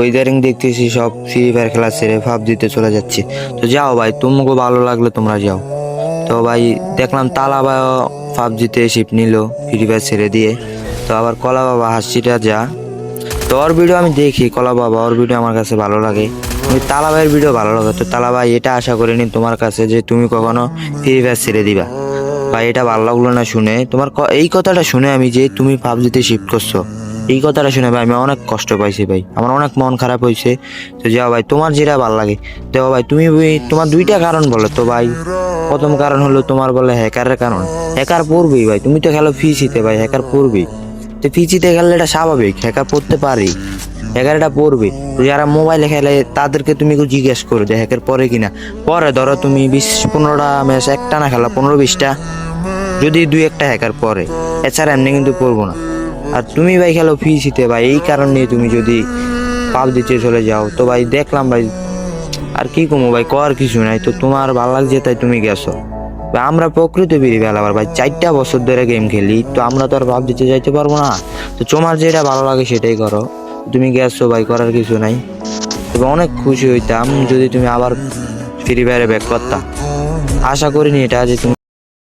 ইদারিং দেখতেছি সব free fire খেলা ছেড়ে পাবজিতে চলে যাচ্ছে। তো যাও ভাই, তোমাকে ভালো লাগলে তোমরা যাও। তো ভাই দেখলাম তালা বা পাবজিতে শিপ নিল ফ্রি ফায়ার ছেড়ে দিয়ে। তো আবার কলা বাবা হাসিটা যা, তো ওর ভিডিও আমি দেখি, কলা বাবা ওর ভিডিও আমার কাছে ভালো লাগে, ওই তালা ভাইয়ের ভিডিও ভালো লাগে। তো তালা ভাই এটা আশা করিনি তোমার কাছে যে তুমি কখনো ফ্রি ফায়ার ছেড়ে দিবা ভাই, এটা ভালো লাগলো না শুনে। তোমার এই কথাটা শুনে আমি যে তুমি পাবজিতে শিফট করছো, এই কথাটা শুনে ভাই আমি অনেক কষ্ট পাইছি ভাই, আমার অনেক মন খারাপ হয়েছে। তো যাও ভাই, তোমার যেটা ভালো লাগে দেখো ভাই, তুমি তোমার দুইটা কারণ বলো তো ভাই। প্রথম কারণ হলো তোমার বলে হ্যাকারের কারণ, হ্যাকার পড়বেই ভাই, তুমি তো খেলো ফিসিতে ভাই, হ্যাকার পড়বেই। তো ফিসিতে খেললে এটা স্বাভাবিক, হ্যাকার পড়তে পারি, হ্যাকার এটা পড়বে। যারা মোবাইলে খেলে তাদেরকে তুমি একটু জিজ্ঞেস করো যে হ্যাকার পরে কিনা। পরে ধরো তুমি 20-15টা ম্যাচ একটা না খেলা, 15-20টা, যদি দুই একটা হ্যাকার পরে, এছাড়া এমনি কিন্তু পড়বো না। আর তুমি ভাই খেলো ফিসিতে ভাই, এই কারণ নিয়ে তুমি যদি পাবজিতে চলে যাও, তো ভাই দেখলাম ভাই আর কি কমো ভাই, কর কিছু নাই। তো তোমার ভালো লাগছে তাই তুমি গেছো ভাই, আমরা প্রকৃতি বিড়ি বেলাবার ভাই 4টা বছর ধরে গেম খেলি, তো আমরা তো আর পাবজিতে যাইতে পারবো না। তো তোমার যেটা ভালো লাগে সেটাই করো, তুমি গেছো ভাই, করার কিছু নাই। তবে অনেক খুশি হইতাম যদি তুমি আবার ফ্রি ফায়ারে ব্যাক করতা। আশা করিনি এটা যে তুমি